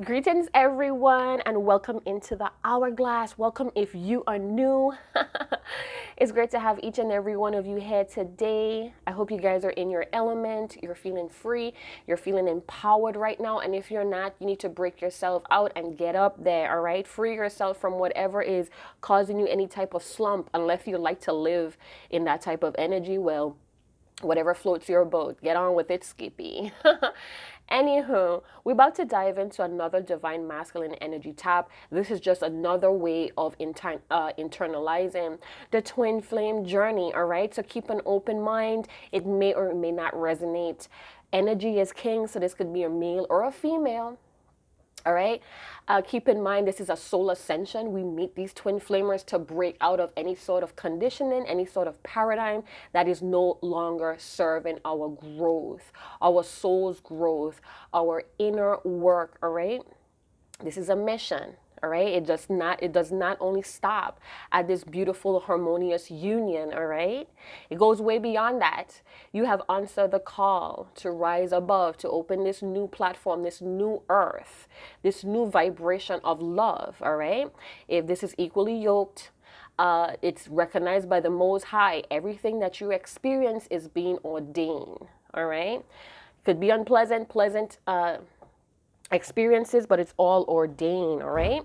Greetings, everyone, and welcome into the Hourglass. Welcome if you are new. It's great to have each and every one of you here today. I hope you guys are in your element. You're feeling free. You're feeling empowered right now. And if you're not, you need to break yourself out and get up there, all right? Free yourself from whatever is causing you any type of slump, unless you like to live in that type of energy. Well, whatever floats your boat, get on with it, Skippy. Anywho, we're about to dive into another divine masculine energy tap. This is just another way of internalizing the twin flame journey, all right? So keep an open mind. It may or may not resonate. Energy is king, so this could be a male or a female. All right. Keep in mind, this is a soul ascension. We meet these twin flamers to break out of any sort of conditioning, any sort of paradigm that is no longer serving our growth, our soul's growth, our inner work. All right. This is a mission. All right. It does not only stop at this beautiful, harmonious union. All right. It goes way beyond that. You have answered the call to rise above, to open this new platform, this new earth, this new vibration of love. All right. If this is equally yoked, it's recognized by the Most High. Everything that you experience is being ordained. All right. Could be unpleasant, pleasant experiences, but it's all ordained. All right.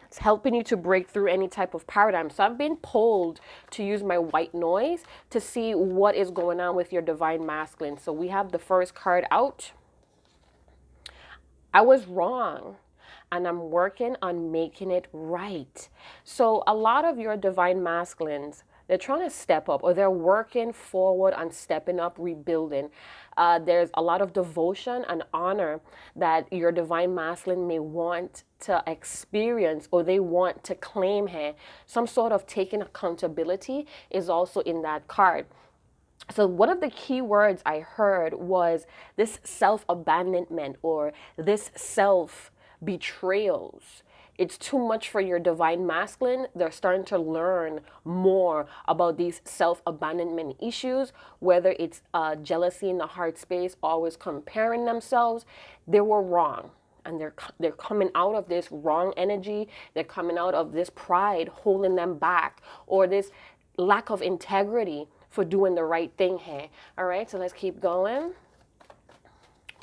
It's helping you to break through any type of paradigm. So I've been pulled to use my white noise to see what is going on with your divine masculine. So we have the first card out. I was wrong, and I'm working on making it right. So a lot of your divine masculines, they're trying to step up, or they're working forward on stepping up, rebuilding. There's a lot of devotion and honor that your divine masculine may want to experience, or they want to claim here. Some sort of taking accountability is also in that card. So one of the key words I heard was this self-abandonment, or this self-betrayals. It's too much for your divine masculine. They're starting to learn more about these self-abandonment issues, whether it's jealousy in the heart space, always comparing themselves. They were wrong. And they're coming out of this wrong energy. They're coming out of this pride holding them back, or this lack of integrity for doing the right thing here. All right, so let's keep going.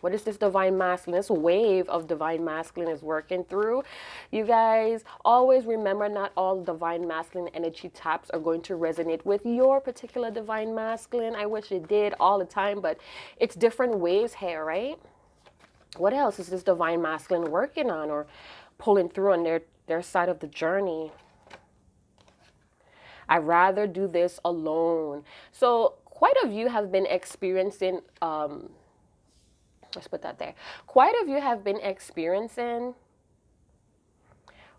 What is this divine masculine? This wave of divine masculine is working through. You guys, always remember, not all divine masculine energy taps are going to resonate with your particular divine masculine. I wish it did all the time, but it's different waves here, right? What else is this divine masculine working on or pulling through on their side of the journey? I'd rather do this alone. So quite a few have been experiencing, let's put that there. Quite a few have been experiencing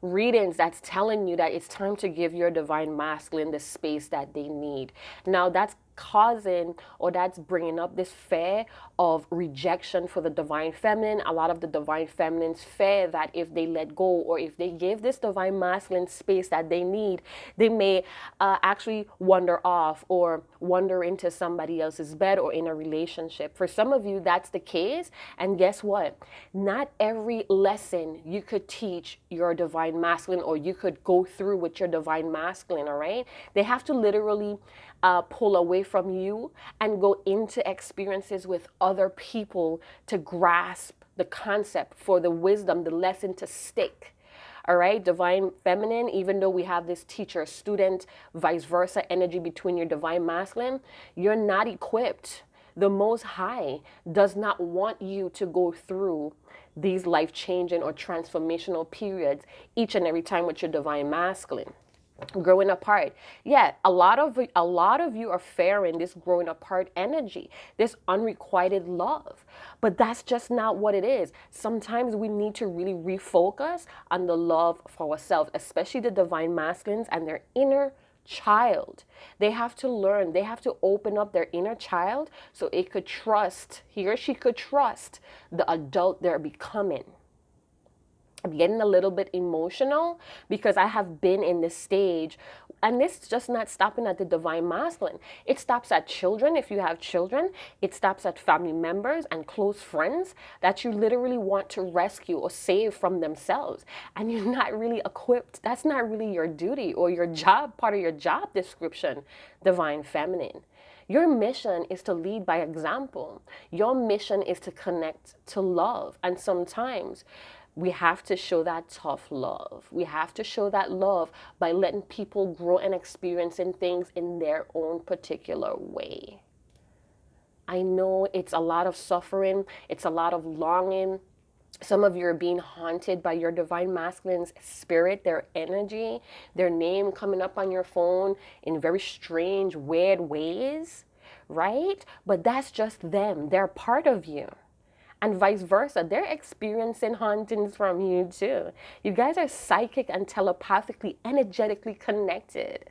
readings that's telling you that it's time to give your divine masculine the space that they need. Now that's causing, or that's bringing up this fear of rejection for the divine feminine. A lot of the divine feminines fear that if they let go, or if they give this divine masculine space that they need, they may actually wander off or wander into somebody else's bed or in a relationship. For some of you, that's the case. And guess what? Not every lesson you could teach your divine masculine, or you could go through with your divine masculine, all right? They have to literally pull away from you and go into experiences with other people to grasp the concept, for the wisdom, the lesson to stick. All right, divine feminine, even though we have this teacher, student, vice versa energy between your divine masculine, you're not equipped. The Most High does not want you to go through these life-changing or transformational periods each and every time with your divine masculine. Growing apart, yeah, a lot of you are fearing this growing apart energy, this unrequited love, but that's just not what it is. Sometimes we need to really refocus on the love for ourselves, especially the divine masculines and their inner child. They have to learn, they have to open up their inner child so it could trust, he or she could trust the adult they're becoming. I'm getting a little bit emotional because I have been in this stage. And this is just not stopping at the divine masculine. It stops at children, if you have children. It stops at family members and close friends that you literally want to rescue or save from themselves. And you're not really equipped. That's not really your duty or your job, part of your job description, divine feminine. Your mission is to lead by example. Your mission is to connect to love. And sometimes we have to show that tough love. We have to show that love by letting people grow and experiencing things in their own particular way. I know it's a lot of suffering, it's a lot of longing. Some of you are being haunted by your divine masculine's spirit, their energy, their name coming up on your phone in very strange, weird ways, right? But that's just them. They're part of you. And vice versa, they're experiencing hauntings from you too. You guys are psychic and telepathically, energetically connected.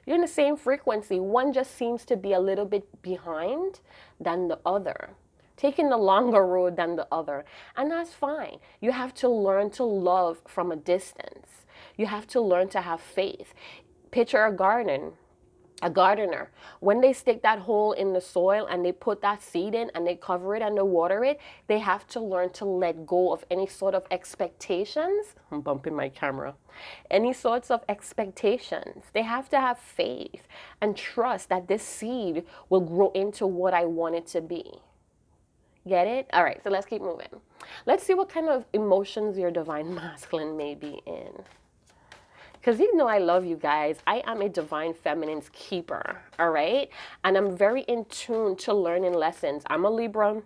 You're in the same frequency. One just seems to be a little bit behind than the other, taking the longer road than the other. And that's fine. You have to learn to love from a distance. You have to learn to have faith. Picture a garden. A gardener, when they stick that hole in the soil and they put that seed in and they cover it and they water it, they have to learn to let go of any sort of expectations. I'm bumping my camera. Any sorts of expectations. They have to have faith and trust that this seed will grow into what I want it to be. Get it? All right, so let's keep moving. Let's see what kind of emotions your divine masculine may be in. Because you know I love you guys. I am a divine feminine's keeper, all right? And I'm very in tune to learning lessons. I'm a Libra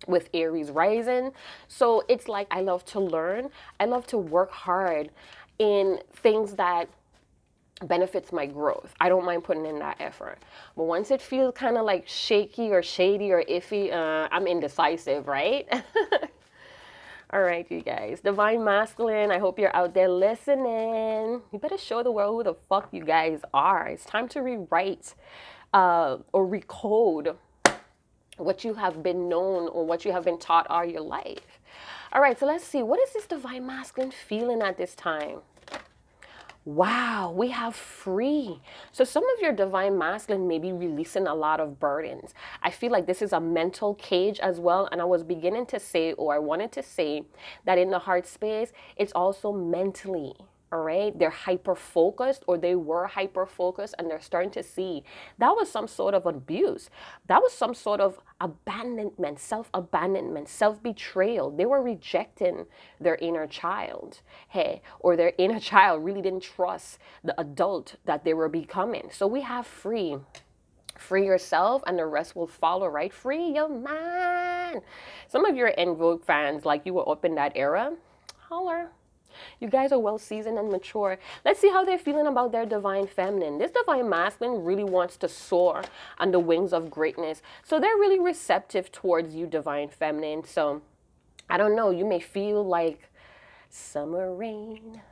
with Aries rising. So it's like I love to learn. I love to work hard in things that benefits my growth. I don't mind putting in that effort. But once it feels kind of like shaky or shady or iffy, I'm indecisive, right? All right, you guys. Divine masculine, I hope you're out there listening. You better show the world who the fuck you guys are. It's time to rewrite or recode what you have been known or what you have been taught all your life. All right, so let's see. What is this divine masculine feeling at this time? Wow, we have free. So some of your divine masculine may be releasing a lot of burdens. I feel like this is a mental cage as well. And I was beginning to say, or I wanted to say, that in the heart space, it's also mentally. All right, they're hyper focused, or they were hyper focused, and they're starting to see that was some sort of abuse. That was some sort of abandonment, self betrayal. They were rejecting their inner child, hey, or their inner child really didn't trust the adult that they were becoming. So we have free. Free yourself and the rest will follow, right? Free your mind. Some of your En Vogue fans, like you were up in that era, holler. You guys are well seasoned and mature. Let's see how they're feeling about their divine feminine. This divine masculine really wants to soar on the wings of greatness. So they're really receptive towards you, divine feminine. So I don't know, you may feel like summer rain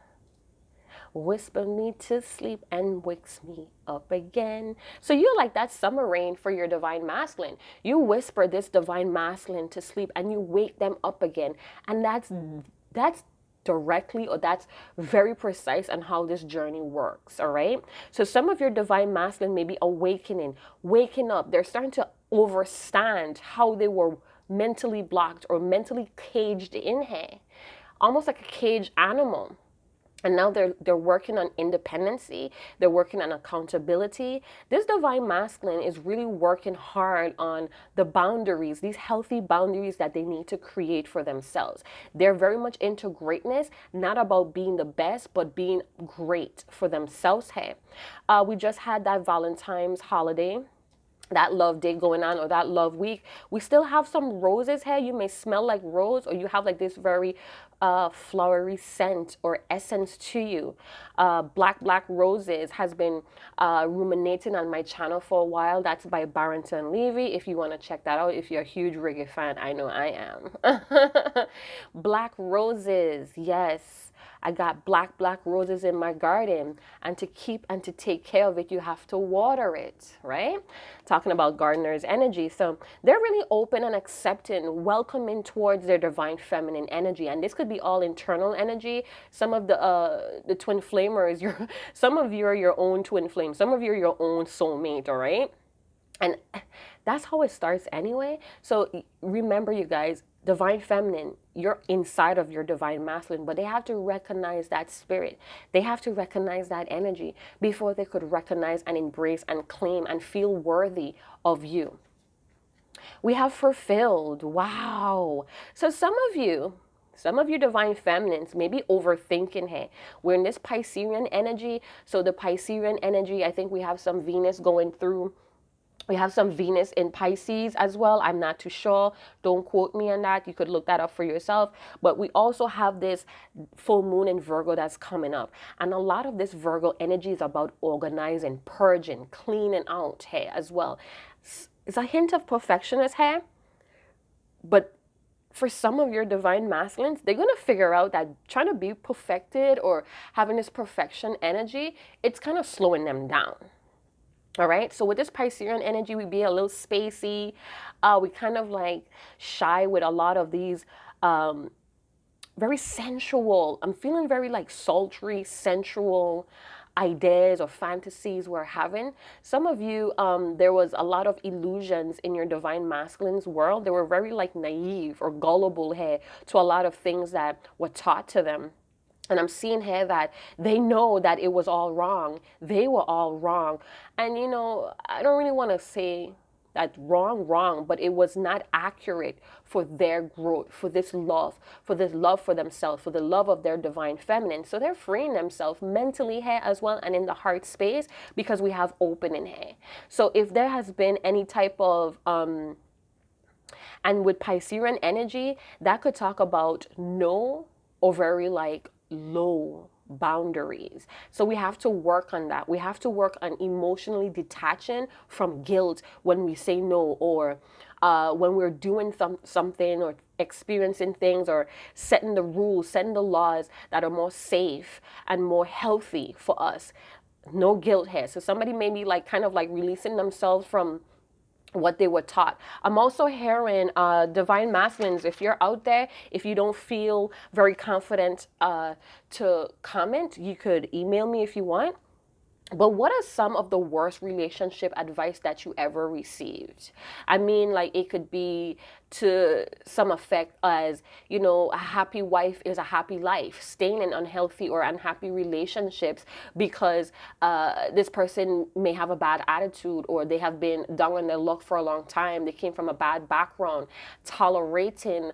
whisper me to sleep and wakes me up again. So you're like that summer rain for your divine masculine. You whisper this divine masculine to sleep and you wake them up again. And that's directly, or that's very precise on how this journey works, all right? So some of your divine masculine may be awakening, waking up. They're starting to understand how they were mentally blocked or mentally caged in here, almost like a caged animal. And now they're working on independency. They're working on accountability. This divine masculine is really working hard on the boundaries, these healthy boundaries that they need to create for themselves. They're very much into greatness, not about being the best, but being great for themselves. Hey, we just had that Valentine's holiday, that love day going on, or that love week. We still have some roses here. You may smell like rose, or you have like this very flowery scent or essence to you. Black Roses has been ruminating on my channel for a while. That's by Barrington Levy. If you want to check that out, if you're a huge reggae fan, I know I am. Black Roses, yes. I got black roses in my garden, and to keep and to take care of it, you have to water it, right? Talking about gardener's energy. So they're really open and accepting, welcoming towards their divine feminine energy. And this could be all internal energy. Some of the twin flamers, some of you are your own twin flame. Some of you are your own soulmate, all right? And that's how it starts anyway. So remember, you guys, divine feminine, you're inside of your divine masculine, but they have to recognize that spirit. They have to recognize that energy before they could recognize and embrace and claim and feel worthy of you. We have fulfilled. Wow. So some of you divine feminines may be overthinking. Hey, we're in this Piscean energy. So the Piscean energy, I think we have some Venus going through. We have some Venus in Pisces as well. I'm not too sure. Don't quote me on that. You could look that up for yourself. But we also have this full moon in Virgo that's coming up. And a lot of this Virgo energy is about organizing, purging, cleaning out here as well. It's a hint of perfectionist here. But for some of your divine masculines, they're going to figure out that trying to be perfected or having this perfection energy, it's kind of slowing them down. All right, so with this Piscean energy, we be a little spacey. We kind of like shy with a lot of these very sensual, I'm feeling very like sultry, sensual ideas or fantasies we're having. Some of you, there was a lot of illusions in your divine masculine's world. They were very like naive or gullible here to a lot of things that were taught to them. And I'm seeing here that they know that it was all wrong. They were all wrong. And, you know, I don't really want to say that wrong, but it was not accurate for their growth, for this love for themselves, for the love of their divine feminine. So they're freeing themselves mentally here as well and in the heart space because we have opening here. So if there has been any type of, and with Piscean energy, that could talk about no or very like low boundaries. So we have to work on that. We have to work on emotionally detaching from guilt when we say no, or when we're doing something or experiencing things or setting the rules, setting the laws that are more safe and more healthy for us. No guilt here. So somebody may be like kind of like releasing themselves from what they were taught. I'm also hearing divine masculines, if you're out there, if you don't feel very confident to comment, you could email me if you want. But what are some of the worst relationship advice that you ever received? I mean, like it could be to some effect as, you know, a happy wife is a happy life, staying in unhealthy or unhappy relationships because this person may have a bad attitude or they have been down on their luck for a long time. They came from a bad background, tolerating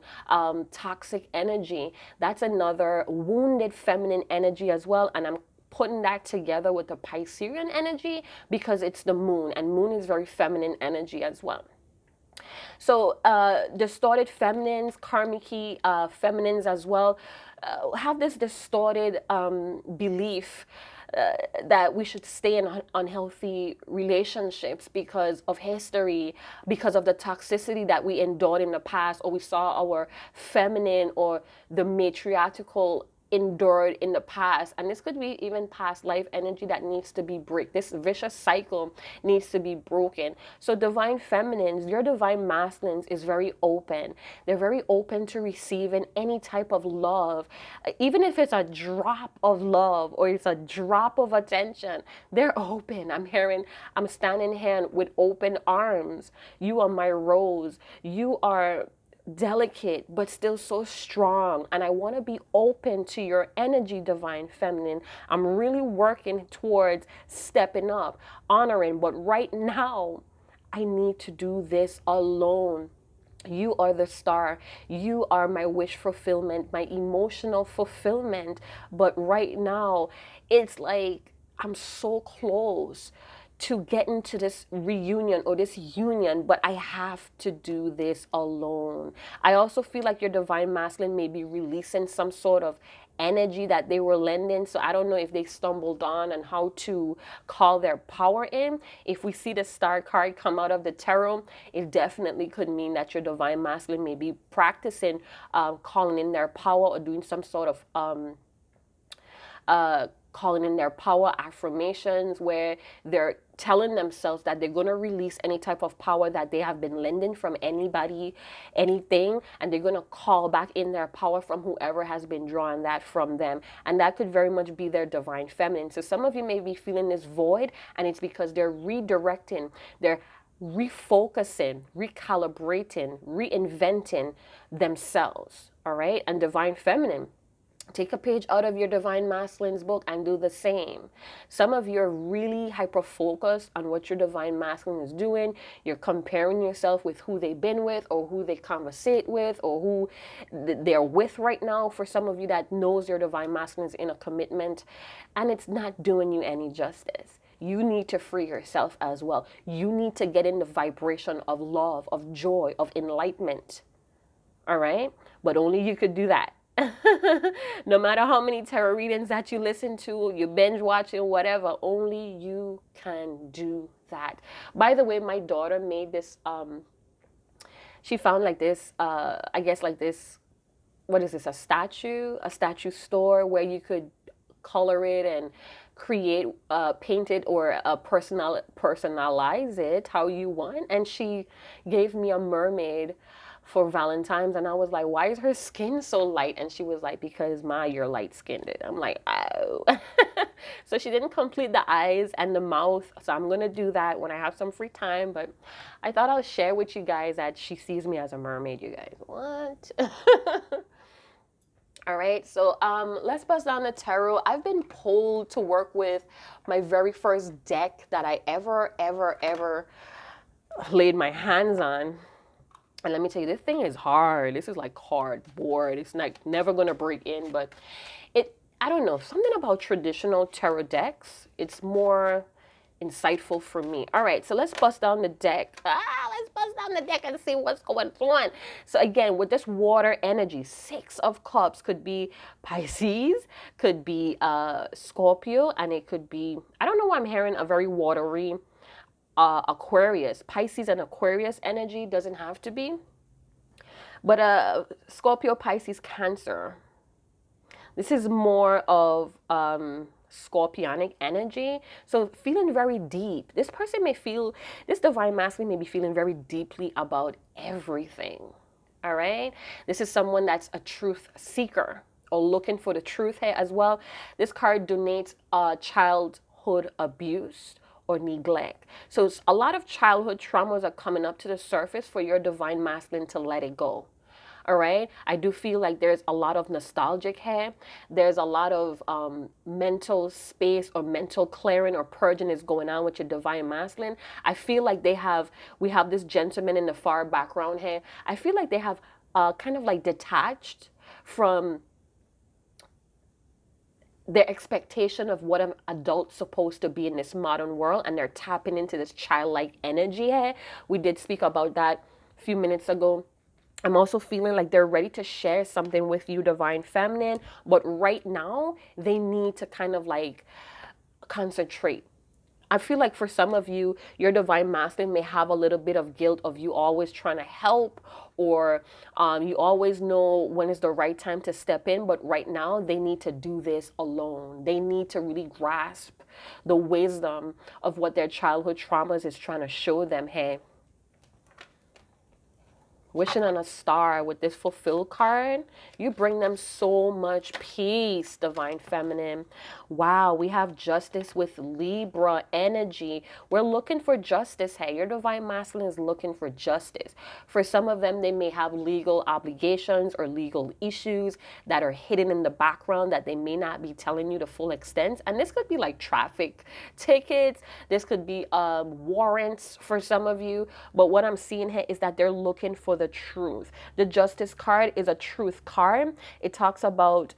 toxic energy. That's another wounded feminine energy as well. And I'm putting that together with the Piscean energy because it's the moon, and moon is very feminine energy as well. So distorted feminines, karmic feminines as well, have this distorted belief that we should stay in unhealthy relationships because of history, because of the toxicity that we endured in the past, or we saw our feminine or the matriarchal endured in the past. And this could be even past life energy that needs to be break. This vicious cycle needs to be broken. So divine feminines, your divine masculines is very open. They're very open to receiving any type of love, even if it's a drop of love or it's a drop of attention. They're open. I'm standing here with open arms. You are my rose. You are delicate but still so strong, and I want to be open to your energy, divine feminine. I'm really working towards stepping up, honoring, but right now I need to do this alone. You are the star. You are my wish fulfillment, my emotional fulfillment. But right now it's like I'm so close to get into this reunion or this union, but I have to do this alone. I also feel like your divine masculine may be releasing some sort of energy that they were lending. So I don't know if they stumbled on and how to call their power in. If we see the star card come out of the tarot, it definitely could mean that your divine masculine may be practicing calling in their power or doing some sort of calling in their power affirmations, where they're telling themselves that they're going to release any type of power that they have been lending from anybody, anything, and they're going to call back in their power from whoever has been drawing that from them. And that could very much be their divine feminine. So some of you may be feeling this void, and it's because they're redirecting, they're refocusing, recalibrating, reinventing themselves. All right. And divine feminine, take a page out of your divine masculine's book and do the same. Some of you are really hyper focused on what your divine masculine is doing. You're comparing yourself with who they've been with, or who they conversate with, or who they're with right now. For some of you that knows your divine masculine is in a commitment, and it's not doing you any justice. You need to free yourself as well. You need to get in the vibration of love, of joy, of enlightenment. All right? But only you could do that. No matter how many tarot readings that you listen to, you binge watching, whatever, only you can do that. By the way, my daughter made this, she found like this, I guess like this, what is this, a statue store where you could color it and create, paint it, or personalize it how you want. And she gave me a mermaid for Valentine's, and I was like, why is her skin so light? And she was like, because you're light skinned. I'm like, oh. So she didn't complete the eyes and the mouth, so I'm gonna do that when I have some free time. But I thought I'll share with you guys that she sees me as a mermaid. You guys, what? All right, so let's bust down the tarot. I've been pulled to work with my very first deck that I ever laid my hands on. And let me tell you, this thing is hard. This is like cardboard. It's like never going to break in, but I don't know, something about traditional tarot decks, it's more insightful for me. All right, so let's bust down the deck. Let's bust down the deck and see what's going on. So again, with this water energy, 6 of Cups could be Pisces, could be Scorpio, and it could be, I don't know why I'm hearing a very watery Aquarius. Pisces and Aquarius energy, doesn't have to be, but Scorpio, Pisces, Cancer. This is more of scorpionic energy. So feeling very deep. This person may feel, this divine masculine may be feeling very deeply about everything. All right. This is someone that's a truth seeker or looking for the truth here as well. This card donates childhood abuse or neglect. So it's a lot of childhood traumas are coming up to the surface for your divine masculine to let it go. All right. I do feel like there's a lot of nostalgic here. There's a lot of mental space or mental clearing or purging is going on with your divine masculine. I feel like we have this gentleman in the far background here. I feel like they have kind of like detached from their expectation of what an adult's supposed to be in this modern world, and they're tapping into this childlike energy here. We did speak about that a few minutes ago. I'm also feeling like they're ready to share something with you, divine feminine, but right now they need to kind of like concentrate. I feel like for some of you, your divine masculine may have a little bit of guilt of you always trying to help, or you always know when is the right time to step in, but right now they need to do this alone. They need to really grasp the wisdom of what their childhood traumas is trying to show them. Hey, wishing on a star with this fulfill card, you bring them so much peace, divine feminine. Wow, we have justice with Libra energy. We're looking for justice. Hey, your divine masculine is looking for justice. For some of them, they may have legal obligations or legal issues that are hidden in the background that they may not be telling you the full extent. And this could be like traffic tickets. This could be warrants for some of you. But what I'm seeing here is that they're looking for the truth. The justice card is a truth card. It talks about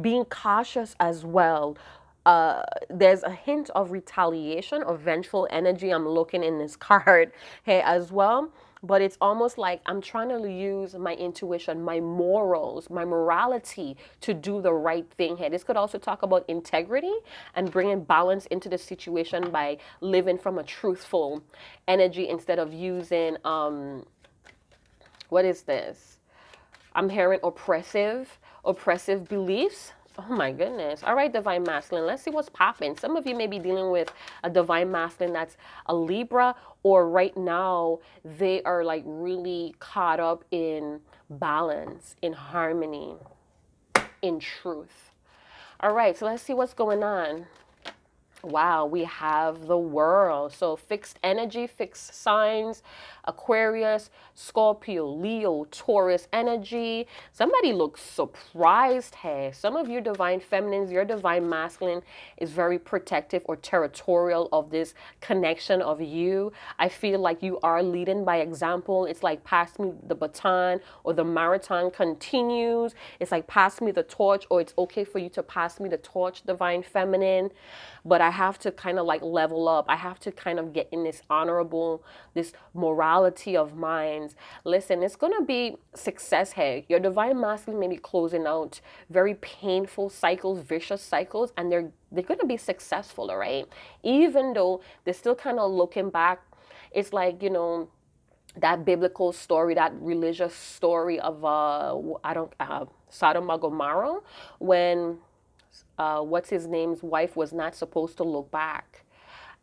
being cautious as well. There's a hint of retaliation or vengeful energy I'm looking in this card here as well. But it's almost like I'm trying to use my intuition, my morals, my morality to do the right thing here. This could also talk about integrity and bringing balance into the situation by living from a truthful energy instead of using, what is this? I'm hearing oppressive beliefs Oh my goodness. All right, divine masculine. Let's see what's popping. Some of you may be dealing with a divine masculine that's a Libra, or right now they are like really caught up in balance, in harmony, in truth. All right, so let's see what's going on. Wow, we have the world. So fixed energy, fixed signs, Aquarius, Scorpio, Leo, Taurus energy. Somebody looks surprised here. Some of you divine feminines, your divine masculine is very protective or territorial of this connection of you. I feel like you are leading by example. It's like pass me the baton, or the marathon continues. It's like pass me the torch, or it's okay for you to pass me the torch, divine feminine. But I have to kind of like level up. I have to kind of get in this honorable, this morality of minds. Listen, it's going to be success here. Your divine masculine may be closing out very painful cycles, vicious cycles, and they're going to be successful, all right? Even though they're still kind of looking back. It's like, that biblical story, that religious story of Sodom and Gomorrah, when what's his name's wife was not supposed to look back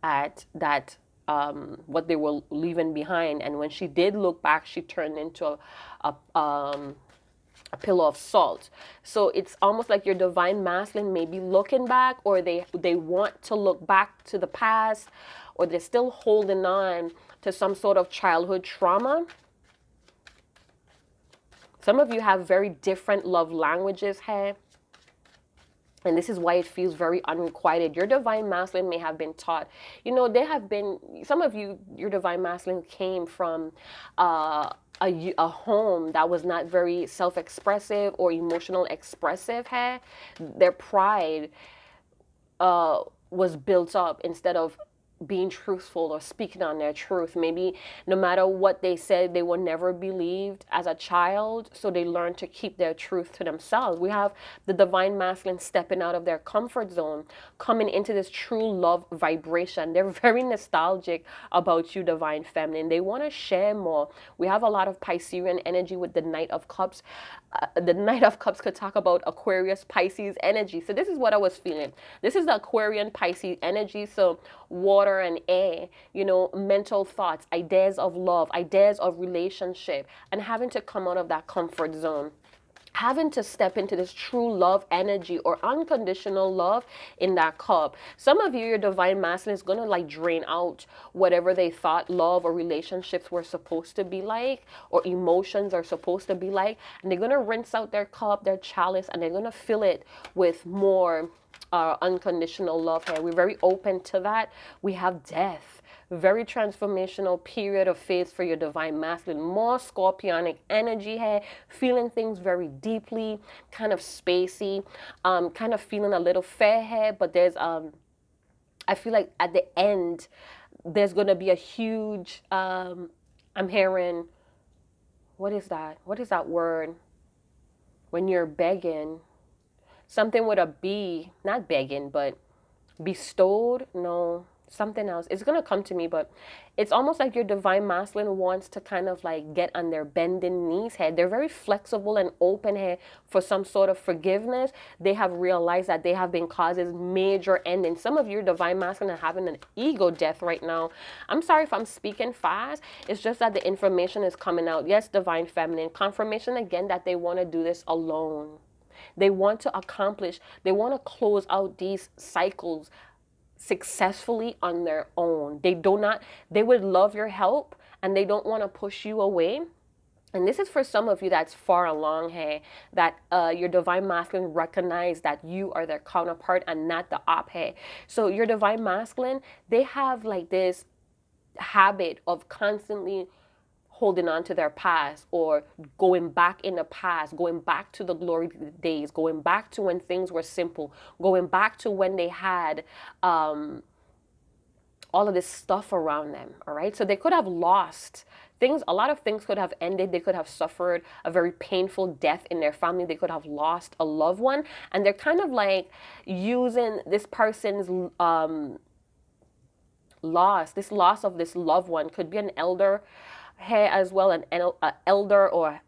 at that, what they were leaving behind, and when she did look back, she turned into a pillar of salt. So it's almost like your divine masculine may be looking back, or they want to look back to the past, or they're still holding on to some sort of childhood trauma. Some of you have very different love languages here. And this is why it feels very unrequited. Your divine masculine may have been taught, some of you, your divine masculine came from a home that was not very self-expressive or emotional expressive. Their pride was built up instead of being truthful or speaking on their truth. Maybe no matter what they said, they were never believed as a child, so they learned to keep their truth to themselves. We have the divine masculine stepping out of their comfort zone, coming into this true love vibration. They're very nostalgic about you, divine feminine. They want to share more. We have a lot of Piscean energy with the Knight of Cups. The Knight of Cups could talk about Aquarius, Pisces energy. So this is what I was feeling. This is the Aquarian Pisces energy. So water and air, mental thoughts, ideas of love, ideas of relationship, and having to come out of that comfort zone. Having to step into this true love energy or unconditional love in that cup. Some of you, your divine masculine is going to like drain out whatever they thought love or relationships were supposed to be like, or emotions are supposed to be like. And they're going to rinse out their cup, their chalice, and they're going to fill it with more unconditional love here. We're very open to that. We have death. Very transformational period of faith for your divine masculine. More scorpionic energy here, feeling things very deeply, kind of spacey, kind of feeling a little fair here, but there's I feel like at the end there's going to be a huge I'm hearing, what is that word when you're begging? Something with a B, not begging, but bestowed, no, something else. It's going to come to me, but it's almost like your divine masculine wants to kind of like get on their bending knees here. They're very flexible and open here for some sort of forgiveness. They have realized that they have been causes major ending. Some of your divine masculine are having an ego death right now. I'm sorry if I'm speaking fast. It's just that the information is coming out. Yes, divine feminine. Confirmation again that they want to do this alone. They want to accomplish, they want to close out these cycles successfully on their own. They would love your help, and they don't want to push you away. And this is for some of you that's far along here, that your divine masculine recognize that you are their counterpart and not the op here. So your divine masculine, they have like this habit of constantly holding on to their past, or going back in the past, going back to the glory days, going back to when things were simple, going back to when they had all of this stuff around them. All right, so they could have lost things. A lot of things could have ended. They could have suffered a very painful death in their family. They could have lost a loved one, and they're kind of like using this person's this loss of this loved one. Could be an elder here as well, an elder or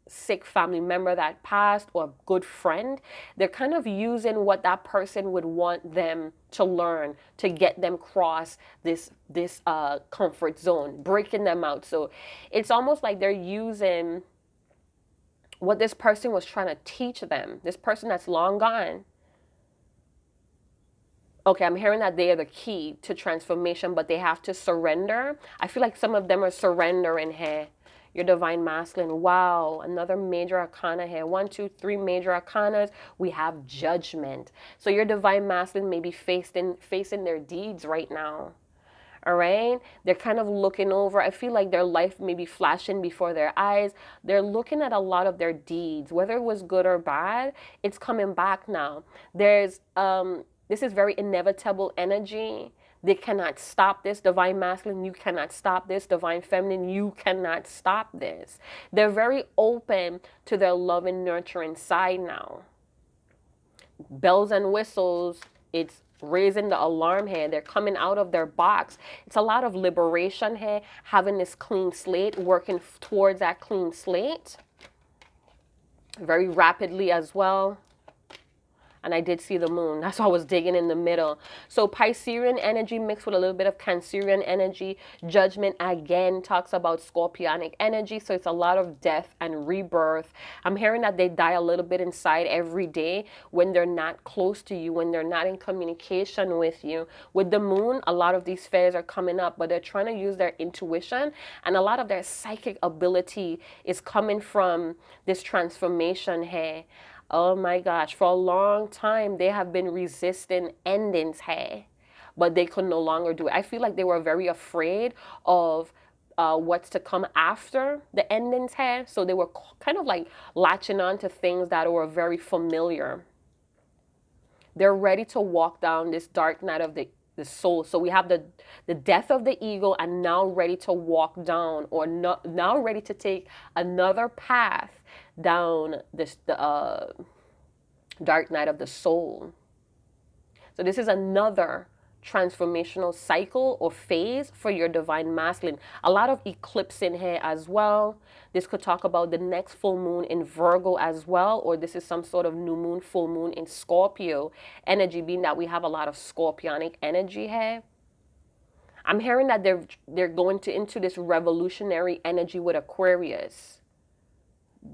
sick family member that passed or a good friend. They're kind of using what that person would want them to learn to get them cross this comfort zone, breaking them out. So it's almost like they're using what this person was trying to teach them, this person that's long gone. Okay, I'm hearing that they are the key to transformation, but they have to surrender. I feel like some of them are surrendering here. Your divine masculine. Wow, another major arcana here. 1, 2, 3 major arcanas. We have judgment. So your divine masculine may be facing their deeds right now. All right, they're kind of looking over. I feel like their life may be flashing before their eyes. They're looking at a lot of their deeds, whether it was good or bad. It's coming back now. There's this is very inevitable energy. They cannot stop this. Divine masculine, you cannot stop this. Divine feminine, you cannot stop this. They're very open to their love and nurturing side now. Bells and whistles, it's raising the alarm here. They're coming out of their box. It's a lot of liberation here, having this clean slate, working towards that clean slate very rapidly as well. And I did see the moon. That's why I was digging in the middle. So Piscean energy mixed with a little bit of Cancerian energy. Judgment again talks about Scorpionic energy. So it's a lot of death and rebirth. I'm hearing that they die a little bit inside every day when they're not close to you, when they're not in communication with you. With the moon, a lot of these fears are coming up, but they're trying to use their intuition. And a lot of their psychic ability is coming from this transformation here. Oh my gosh, for a long time, they have been resisting endings here, but they could no longer do it. I feel like they were very afraid of what's to come after the endings here. So they were kind of like latching on to things that were very familiar. They're ready to walk down this dark night of the soul. So we have the death of the ego, and now ready to walk down, or now ready to take another path down this dark night of the soul. So this is another transformational cycle or phase for your divine masculine. A lot of eclipse in here as well. This could talk about the next full moon in Virgo as well, or this is some sort of new moon, full moon in Scorpio energy, being that we have a lot of Scorpionic energy here. I'm hearing that they're going into this revolutionary energy with Aquarius.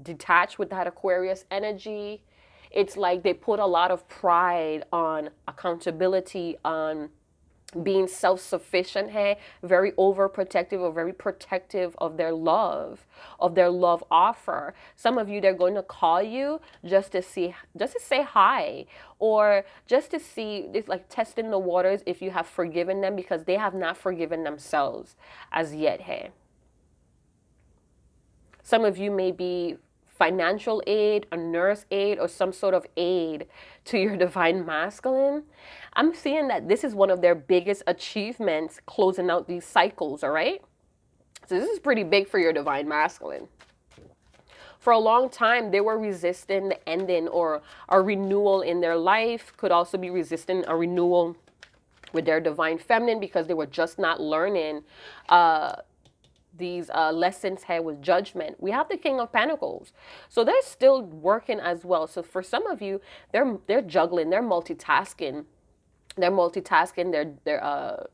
Detached with that Aquarius energy. It's like they put a lot of pride on accountability, on being self-sufficient here, very overprotective or very protective of their love offer. Some of you, they're going to call you just to say hi, or just to see, it's like testing the waters if you have forgiven them, because they have not forgiven themselves as yet here. Some of you may be financial aid, a nurse aid, or some sort of aid to your divine masculine. I'm seeing that this is one of their biggest achievements, closing out these cycles, all right? So this is pretty big for your divine masculine. For a long time, they were resisting the ending or a renewal in their life. Could also be resisting a renewal with their divine feminine, because they were just not learning these lessons here with judgment. We have the King of Pentacles, so they're still working as well. So for some of you, they're juggling, they're multitasking, the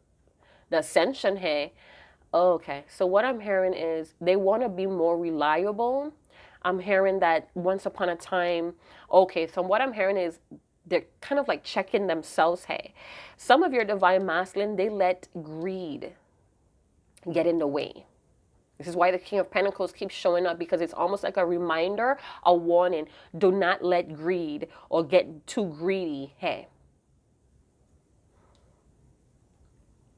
ascension here. Okay, so what I'm hearing is they want to be more reliable. I'm hearing that once upon a time, okay, so what I'm hearing is they're kind of like checking themselves here. Some of your divine masculine, they let greed get in the way. This is why the King of Pentacles keeps showing up, because it's almost like a reminder, a warning. Do not let greed or get too greedy. Hey.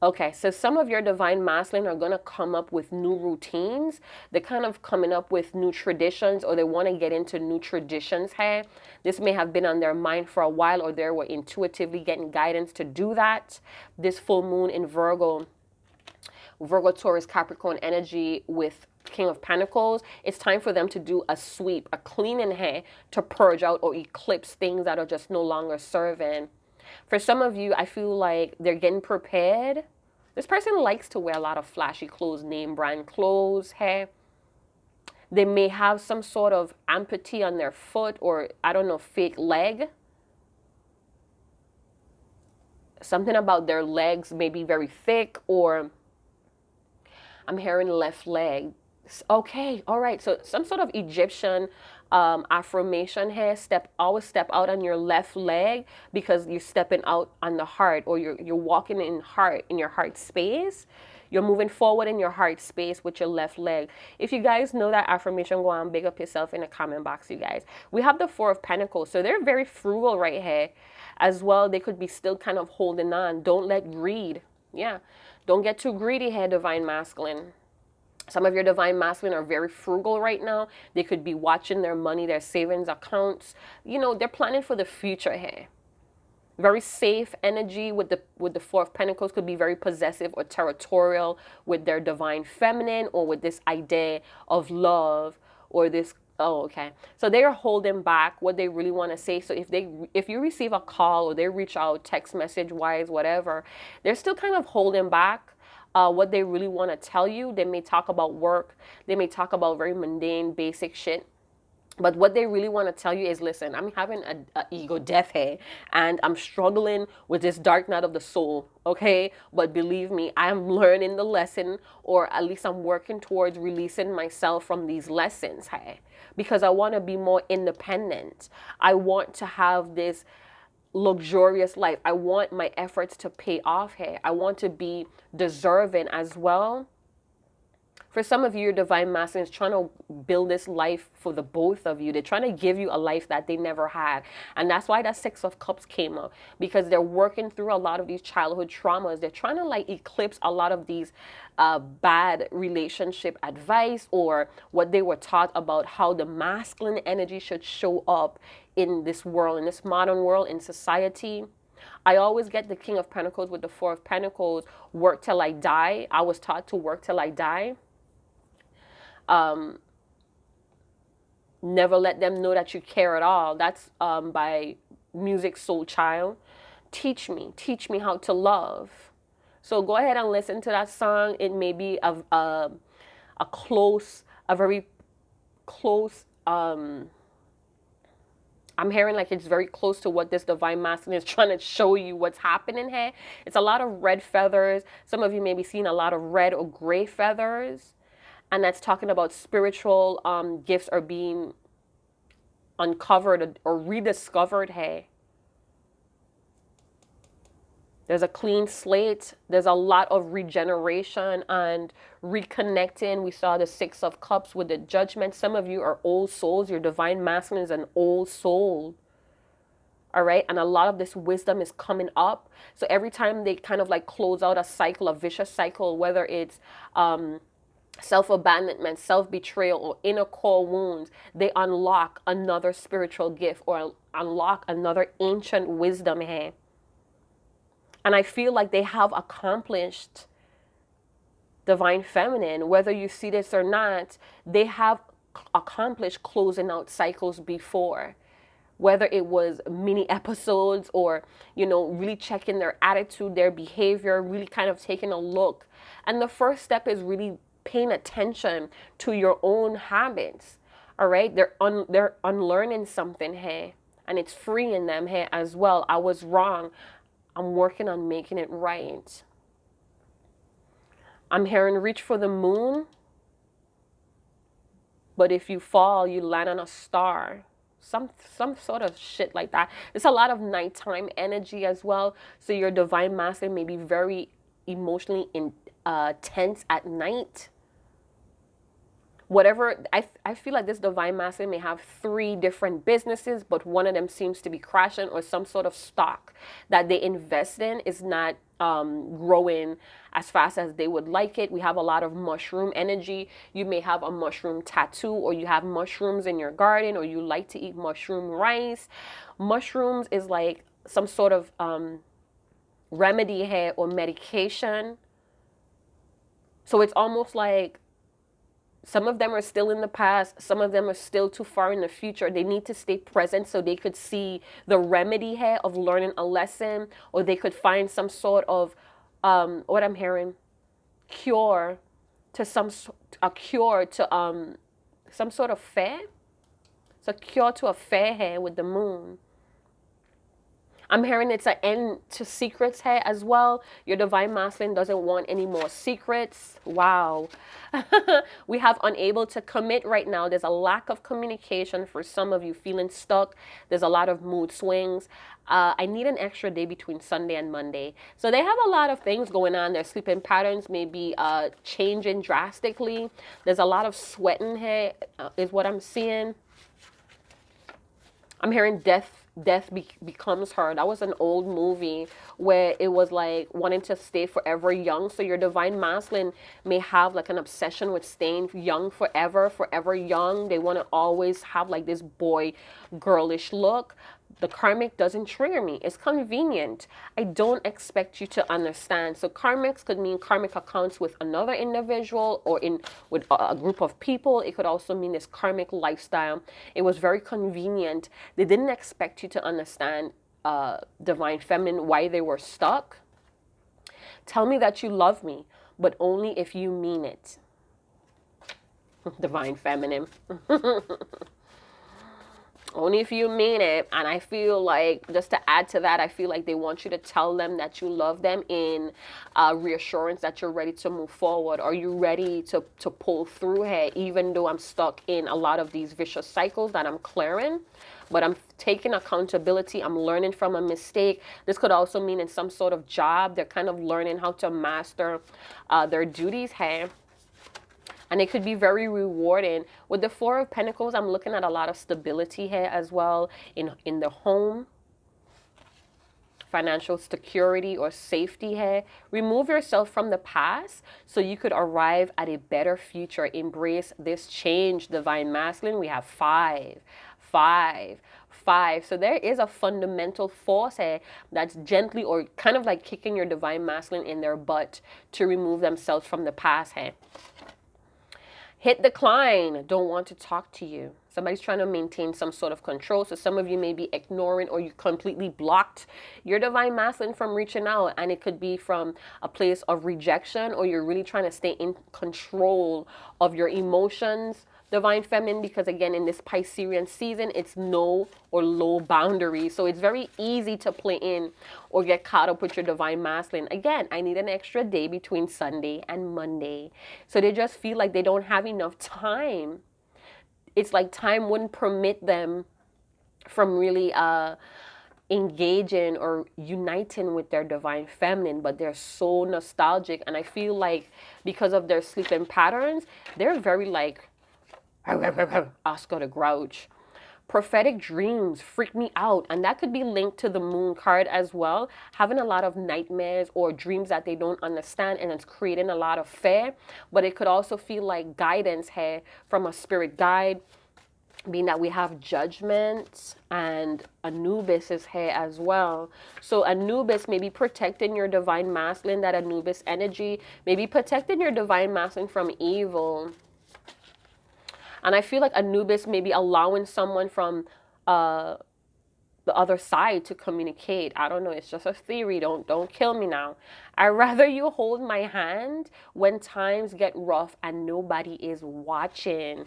Okay, so some of your divine masculine are going to come up with new routines. They're kind of coming up with new traditions, or they want to get into new traditions. Hey, this may have been on their mind for a while, or they were intuitively getting guidance to do that. This full moon in Virgo, Taurus, Capricorn energy with King of Pentacles, it's time for them to do a sweep, a cleaning here, to purge out or eclipse things that are just no longer serving. For some of you, I feel like they're getting prepared. This person likes to wear a lot of flashy clothes, name brand clothes here. They may have some sort of amputee on their foot, or I don't know, fake leg. Something about their legs may be very thick, or I'm hearing left leg. Okay, all right. So some sort of Egyptian affirmation here. Always step out on your left leg, because you're stepping out on the heart, or you're walking in your heart space. You're moving forward in your heart space with your left leg. If you guys know that affirmation, go on, big up yourself in the comment box, you guys. We have the Four of Pentacles. So they're very frugal right here as well. They could be still kind of holding on. Don't let greed. Yeah. Don't get too greedy here, Divine Masculine. Some of your Divine Masculine are very frugal right now. They could be watching their money, their savings accounts. You know, they're planning for the future here. Very safe energy with the Four of Pentacles. Could be very possessive or territorial with their Divine Feminine, or with this idea of love, or this. Oh, okay. So they are holding back what they really want to say. So if you receive a call, or they reach out text message wise, whatever, they're still kind of holding back what they really want to tell you. They may talk about work. They may talk about very mundane, basic shit. But what they really want to tell you is, listen, I'm having a ego death here, and I'm struggling with this dark night of the soul, okay? But believe me, I'm learning the lesson, or at least I'm working towards releasing myself from these lessons, hey? Because I want to be more independent. I want to have this luxurious life. I want my efforts to pay off here. I want to be deserving as well. For some of you, your Divine Masculine is trying to build this life for the both of you. They're trying to give you a life that they never had. And that's why that Six of Cups came up, because they're working through a lot of these childhood traumas. They're trying to like eclipse a lot of these bad relationship advice, or what they were taught about how the masculine energy should show up in this world, in this modern world, in society. I always get the King of Pentacles with the Four of Pentacles. Work till I die. I was taught to work till I die. Never let them know that you care at all. That's by Music Soul Child. Teach me how to love. So go ahead and listen to that song. It may be a very close. I'm hearing like it's very close to what this Divine Masculine is trying to show you what's happening here. It's a lot of red feathers. Some of you may be seeing a lot of red or gray feathers. And that's talking about spiritual gifts are being uncovered or rediscovered. Hey, there's a clean slate. There's a lot of regeneration and reconnecting. We saw the Six of Cups with the Judgment. Some of you are old souls. Your Divine Masculine is an old soul. All right. And a lot of this wisdom is coming up. So every time they kind of like close out a cycle, a vicious cycle, whether it's self-abandonment, self-betrayal, or inner core wounds, they unlock another spiritual gift, or unlock another ancient wisdom here. And I feel like they have accomplished Divine Feminine. Whether you see this or not, they have accomplished closing out cycles before. Whether it was mini episodes, or, you know, really checking their attitude, their behavior, really kind of taking a look. And the first step is really paying attention to your own habits. All right, they're unlearning something here, and it's freeing them here as well. I was wrong. I'm working on making it right. I'm hearing reach for the moon, but if you fall, you land on a star. Some sort of shit like that. There's a lot of nighttime energy as well. So your Divine Masculine may be very emotionally tense at night. Whatever, I feel like this Divine Masculine may have 3 different businesses, but one of them seems to be crashing, or some sort of stock that they invest in is not growing as fast as they would like it. We have a lot of mushroom energy. You may have a mushroom tattoo, or you have mushrooms in your garden, or you like to eat mushroom rice. Mushrooms is like some sort of remedy here, or medication. So it's almost like some of them are still in the past. Some of them are still too far in the future. They need to stay present so they could see the remedy here of learning a lesson, or they could find some sort of, what I'm hearing, cure to some sort of fair. It's a cure to a fair here with the moon. I'm hearing it's an end to secrets here as well. Your divine masculine doesn't want any more secrets. Wow. We have unable to commit right now. There's a lack of communication for some of you, feeling stuck. There's a lot of mood swings. I need an extra day between Sunday and Monday. So they have a lot of things going on. Their sleeping patterns may be changing drastically. There's a lot of sweating here is what I'm seeing. I'm hearing death becomes her. That was an old movie where it was like wanting to stay forever young. So your divine masculine may have like an obsession with staying young forever young. They want to always have like this boy girlish look. The karmic doesn't trigger me. It's convenient. I don't expect you to understand. So karmics could mean karmic accounts with another individual or with a group of people. It could also mean this karmic lifestyle. It was very convenient. They didn't expect you to understand divine feminine, why they were stuck. Tell me that you love me, but only if you mean it. Divine feminine. Only if you mean it. And I feel like, just to add to that, I feel like they want you to tell them that you love them in reassurance that you're ready to move forward. Are you ready to pull through here, even though I'm stuck in a lot of these vicious cycles that I'm clearing? But I'm taking accountability. I'm learning from a mistake. This could also mean in some sort of job, they're kind of learning how to master their duties here. And it could be very rewarding. With the Four of Pentacles, I'm looking at a lot of stability here as well in the home. Financial security or safety here. Remove yourself from the past so you could arrive at a better future. Embrace this change, divine masculine. We have 5. So there is a fundamental force here that's gently or kind of like kicking your divine masculine in their butt to remove themselves from the past here. Hit decline, don't want to talk to you. Somebody's trying to maintain some sort of control. So some of you may be ignoring or you completely blocked your divine masculine from reaching out. And it could be from a place of rejection, or you're really trying to stay in control of your emotions, divine feminine, because again, in this Piscean season, it's no or low boundaries. So it's very easy to play in or get caught up with your divine masculine. Again, I need an extra day between Sunday and Monday. So they just feel like they don't have enough time. It's like time wouldn't permit them from really engaging or uniting with their divine feminine, but they're so nostalgic. And I feel like because of their sleeping patterns, they're very like Oscar the Grouch. Prophetic dreams freak me out, and that could be linked to the moon card as well. Having a lot of nightmares or dreams that they don't understand, and it's creating a lot of fear. But it could also feel like guidance here from a spirit guide, being that we have Judgment and Anubis is here as well. So Anubis may be protecting your divine masculine, that Anubis energy may be protecting your divine masculine from evil. And I feel like Anubis may be allowing someone from the other side to communicate. I don't know. It's just a theory. Don't kill me now. I'd rather you hold my hand when times get rough and nobody is watching.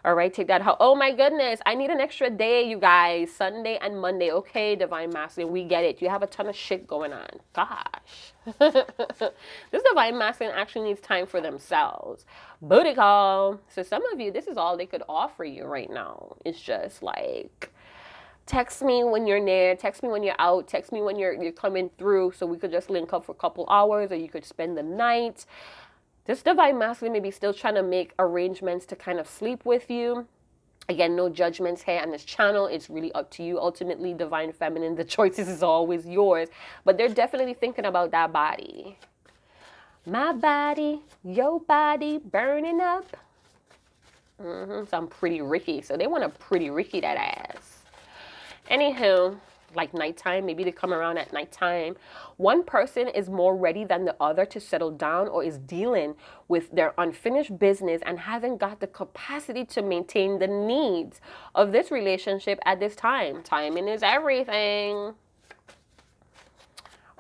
All right, take that. Oh my goodness, I need an extra day, you guys. Sunday and Monday. Okay, divine masculine, we get it. You have a ton of shit going on. Gosh. This divine masculine actually needs time for themselves. Booty call. So some of you, this is all they could offer you right now. It's just like, text me when you're near, text me when you're out, text me when you're coming through, so we could just link up for a couple hours, or you could spend the night. This divine masculine may be still trying to make arrangements to kind of sleep with you. Again, no judgments here on this channel. It's really up to you. Ultimately, divine feminine, the choices is always yours. But they're definitely thinking about that body. My body, your body burning up. So I'm pretty Ricky. So they want to pretty Ricky that ass. Anywho, like nighttime, maybe they come around at nighttime. One person is more ready than the other to settle down, or is dealing with their unfinished business and haven't got the capacity to maintain the needs of this relationship at this time. Timing is everything.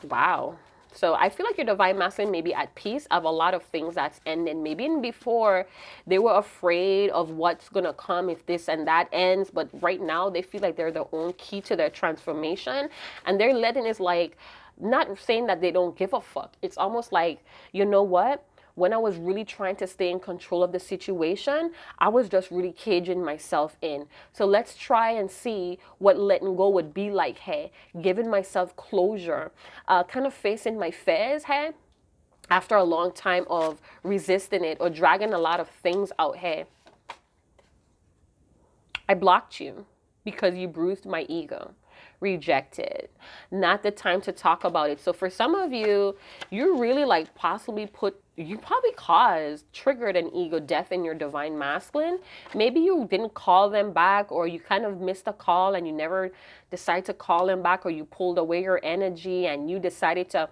Wow. So I feel like your divine masculine may be at peace of a lot of things that's ending. Maybe in before they were afraid of what's going to come if this and that ends. But right now they feel like they're their own key to their transformation. And they're letting it like, not saying that they don't give a fuck. It's almost like, you know what? When I was really trying to stay in control of the situation, I was just really caging myself in. So let's try and see what letting go would be like, hey, giving myself closure, kind of facing my fears, hey, after a long time of resisting it or dragging a lot of things out here. I blocked you because you bruised my ego. Rejected. Not the time to talk about it. So for some of you, you really like you probably triggered an ego death in your divine masculine. Maybe you didn't call them back, or you kind of missed a call and you never decided to call them back, or you pulled away your energy and you decided to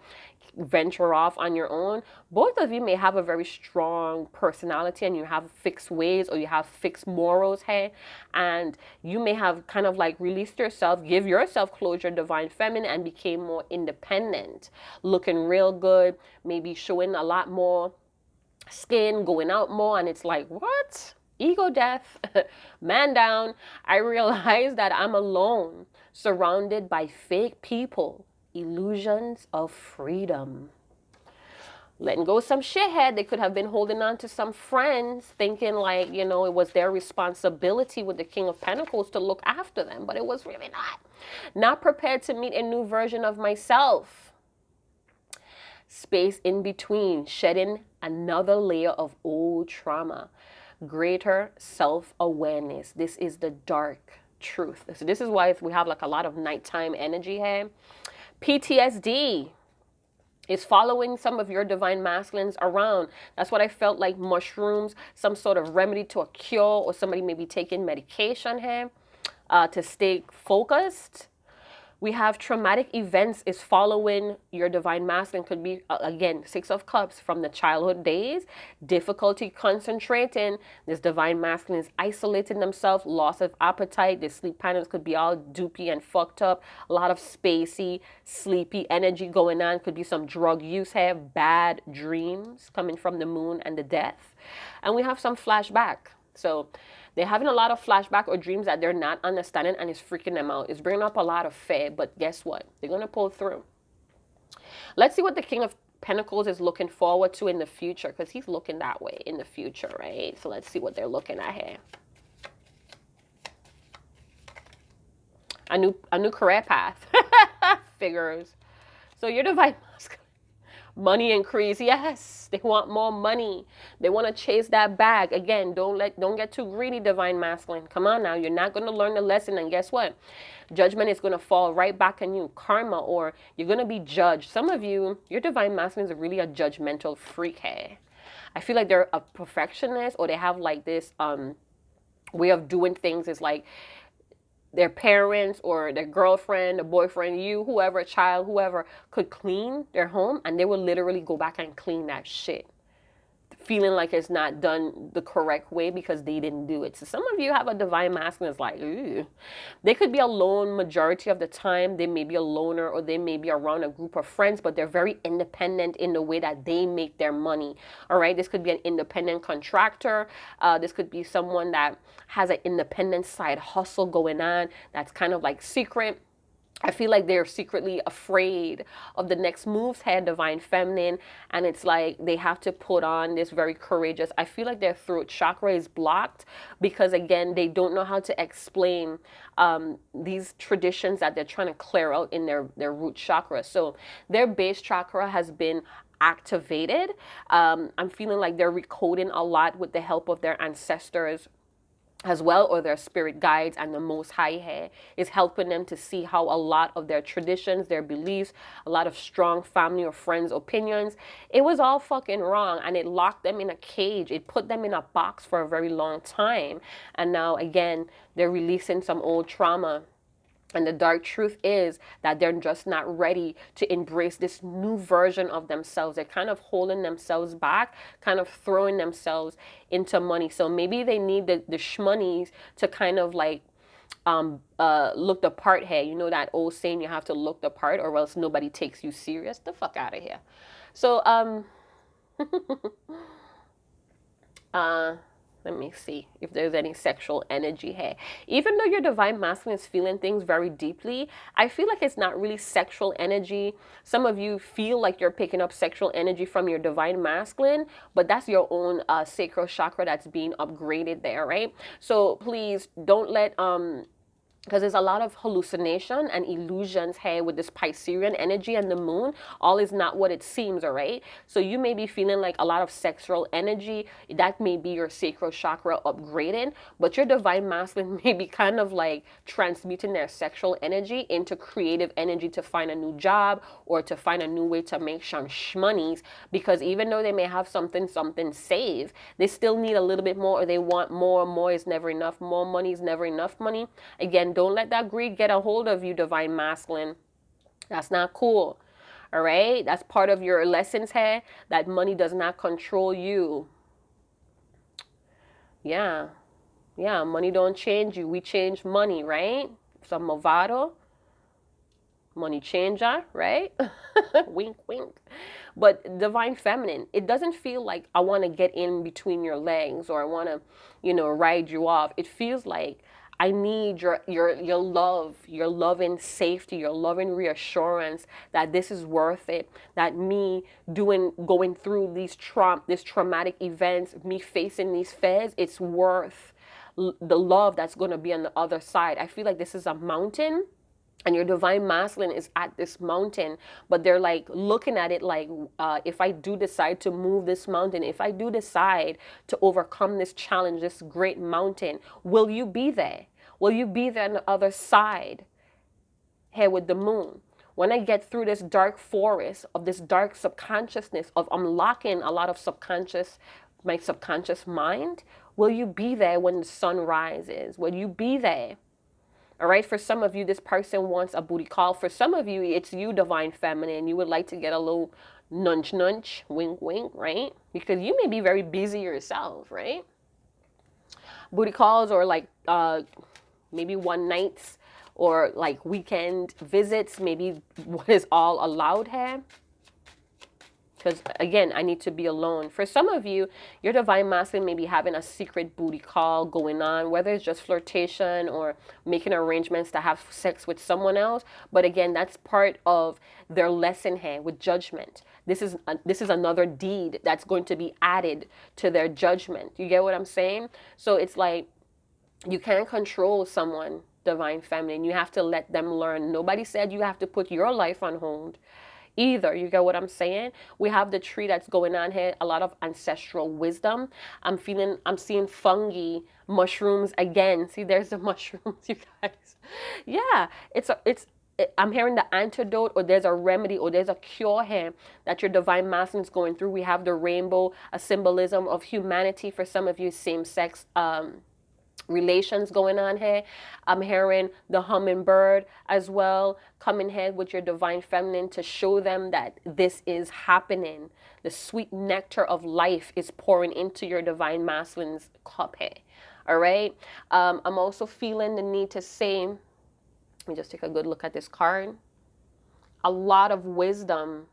venture off on your own. Both of you may have a very strong personality and you have fixed ways or you have fixed morals, hey, and you may have kind of like released yourself, give yourself closure, divine feminine, and became more independent, looking real good, maybe showing a lot more skin, going out more, and it's like, what? Ego death, man down. I realize that I'm alone, surrounded by fake people, illusions of freedom. Letting go of some shithead. They could have been holding on to some friends, thinking like, you know, it was their responsibility with the King of Pentacles to look after them, but it was really not. Not prepared to meet a new version of myself. Space in between, shedding another layer of old trauma. Greater self-awareness. This is the dark truth. So this is why we have like a lot of nighttime energy here. PTSD is following some of your divine masculines around. That's what I felt like. Mushrooms, some sort of remedy to a cure, or somebody may be taking medication here to stay focused. We have traumatic events is following your divine masculine. Could be, again, Six of Cups from the childhood days. Difficulty concentrating. This divine masculine is isolating themselves. Loss of appetite. The sleep patterns could be all doopy and fucked up. A lot of spacey, sleepy energy going on. Could be some drug use here. Bad dreams coming from the moon and the death. And we have some flashback. So they're having a lot of flashback or dreams that they're not understanding, and it's freaking them out. It's bringing up a lot of fear, but guess what? They're going to pull through. Let's see what the King of Pentacles is looking forward to in the future, because he's looking that way in the future, right? So let's see what they're looking at here. A new career path. Figures. So your divine masculine. Money increase. Yes, they want more money. They want to chase that bag. Again, don't get too greedy, divine masculine. Come on now. You're not going to learn the lesson, and guess what? Judgment is going to fall right back on you. Karma, or you're going to be judged. Some of you, your divine masculine is really a judgmental freak here. I feel like they're a perfectionist, or they have like this way of doing things. Is like their parents or their girlfriend, a boyfriend, you, whoever, a child, whoever could clean their home, and they will literally go back and clean that shit, feeling like it's not done the correct way because they didn't do it. So some of you have a divine masculine that's like, ooh. They could be alone majority of the time. They may be a loner, or they may be around a group of friends, but they're very independent in the way that they make their money. All right. This could be an independent contractor. This could be someone that has an independent side hustle going on that's kind of like secret. I feel like they're secretly afraid of the next moves here, divine feminine, and it's like they have to put on this very courageous. I feel like their throat chakra is blocked because, again, they don't know how to explain these traditions that they're trying to clear out in their root chakra. So their base chakra has been activated. I'm feeling like they're recoding a lot with the help of their ancestors as well, or their spirit guides, and the Most High here is helping them to see how a lot of their traditions, their beliefs, a lot of strong family or friends' opinions, it was all fucking wrong, and it locked them in a cage. It put them in a box for a very long time, and now again they're releasing some old trauma. And the dark truth is that they're just not ready to embrace this new version of themselves. They're kind of holding themselves back, kind of throwing themselves into money. So maybe they need the shmonies to kind of like look the part here. You know that old saying, you have to look the part or else nobody takes you serious. The fuck out of here. So uh let me see if there's any sexual energy here. Even though your divine masculine is feeling things very deeply, I feel like it's not really sexual energy. Some of you feel like you're picking up sexual energy from your divine masculine, but that's your own sacral chakra that's being upgraded there, right? So please don't let because there's a lot of hallucination and illusions here with this Piscean energy and the moon. All is not what it seems, all right? So you may be feeling like a lot of sexual energy. That may be your sacral chakra upgrading, but your divine masculine may be kind of like transmuting their sexual energy into creative energy to find a new job or to find a new way to make some shmonies, because even though they may have something saved, they still need a little bit more, or they want more. More is never enough. More money is never enough money. Again, don't let that greed get a hold of you, divine masculine. That's not cool. All right? That's part of your lessons here, that money does not control you. Yeah. Yeah, money don't change you. We change money, right? Some Movado. Money changer, right? Wink, wink. But divine feminine, it doesn't feel like I want to get in between your legs or I want to, ride you off. It feels like I need your love, your loving safety, your loving reassurance that this is worth it. That me going through these traumatic events, me facing these fears, it's worth the love that's going to be on the other side. I feel like this is a mountain and your divine masculine is at this mountain, but they're like looking at it like, if I do decide to move this mountain, if I do decide to overcome this challenge, this great mountain, will you be there? Will you be there on the other side? Here with the moon, when I get through this dark forest of this dark subconsciousness of unlocking a lot of my subconscious mind, will you be there when the sun rises? Will you be there? All right, for some of you, this person wants a booty call. For some of you, it's you, divine feminine. You would like to get a little nudge, nudge, wink, wink, right? Because you may be very busy yourself, right? Booty calls, or like maybe one nights or like weekend visits, maybe what is all allowed here. Because again, I need to be alone. For some of you, your divine masculine may be having a secret booty call going on, whether it's just flirtation or making arrangements to have sex with someone else. But again, that's part of their lesson here with judgment. This is another deed that's going to be added to their judgment. You get what I'm saying? So it's like you can't control someone, divine feminine. You have to let them learn. Nobody said you have to put your life on hold either. You get what I'm saying? We have the tree that's going on here, a lot of ancestral wisdom. I'm seeing fungi, mushrooms again. See, there's the mushrooms, you guys. Yeah, I'm hearing the antidote, or there's a remedy, or there's a cure here that your divine masculine is going through. We have the rainbow, a symbolism of humanity. For some of you, same-sex relations going on here. I'm hearing the hummingbird as well coming here with your divine feminine to show them that this is happening. The sweet nectar of life is pouring into your divine masculine's cup here. All right. I'm also feeling the need to say, let me just take a good look at this card. A lot of wisdom,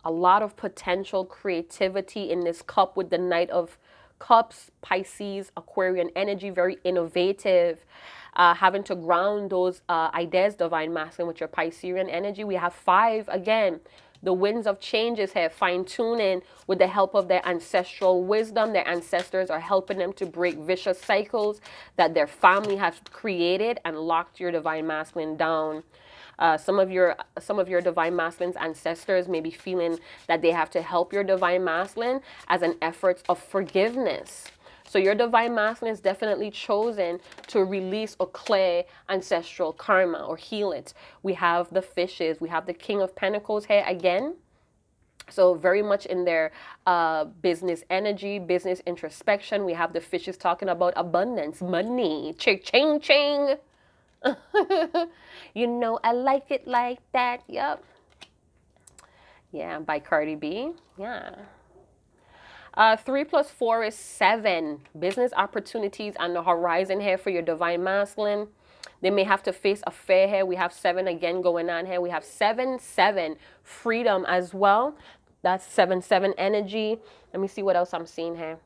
a lot of potential creativity in this cup with the Knight of Cups, Pisces, Aquarian energy, very innovative, having to ground those ideas, divine masculine, with your Piscean energy. We have 5 again. The winds of changes here, fine-tuning with the help of their ancestral wisdom. Their ancestors are helping them to break vicious cycles that their family has created and locked your divine masculine down. Some of your divine masculine's ancestors may be feeling that they have to help your divine masculine as an effort of forgiveness. So your divine masculine is definitely chosen to release or clear ancestral karma or heal it. We have the fishes. We have the King of Pentacles here again. So very much in their business energy, business introspection. We have the fishes talking about abundance, money, ching, ching, ching. You know, I like it like that. Yep. Yeah, by Cardi B. Yeah. 3 plus 4 is 7. Business opportunities on the horizon here for your divine masculine. They may have to face a fair here. We have 7 again going on here. We have 7, 7. Freedom as well. That's 7, 7 energy. Let me see what else I'm seeing here.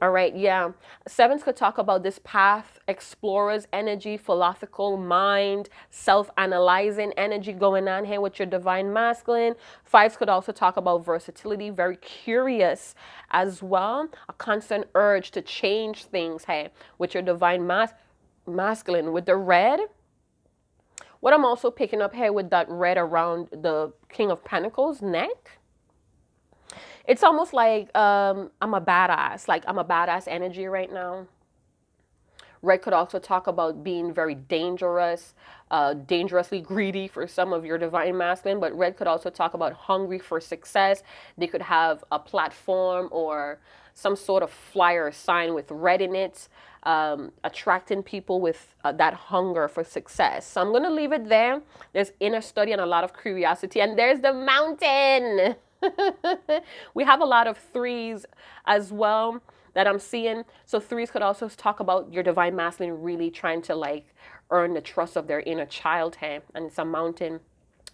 All right, yeah. Sevens could talk about this path, explorers energy, philosophical mind, self-analyzing energy going on here with your divine masculine. Fives could also talk about versatility, very curious as well. A constant urge to change things, hey, with your divine masculine. With the red, what I'm also picking up here with that red around the King of Pentacles neck, it's almost like I'm a badass. Like I'm a badass energy right now. Red could also talk about being very dangerous, dangerously greedy for some of your divine masculine. But red could also talk about hungry for success. They could have a platform or some sort of flyer sign with red in it, attracting people with that hunger for success. So I'm going to leave it there. There's inner study and a lot of curiosity. And there's the mountain. We have a lot of 3s as well that I'm seeing. So 3s could also talk about your divine masculine really trying to like earn the trust of their inner child here. And it's a mountain,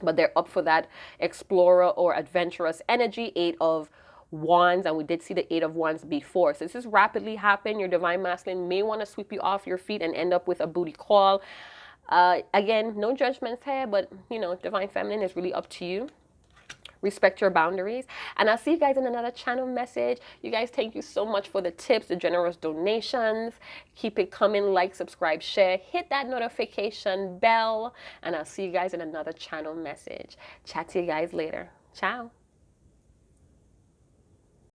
but they're up for that explorer or adventurous energy. 8 of Wands, and we did see the 8 of Wands before. So this is rapidly happening. Your divine masculine may want to sweep you off your feet and end up with a booty call. Again, no judgments here, but you know, divine feminine is really up to you. Respect your boundaries, and I'll see you guys in another channel message. You guys, thank you so much for the tips, the generous donations. Keep it coming. Like, subscribe, share, hit that notification bell, and I'll see you guys in another channel message. Chat to you guys later. Ciao.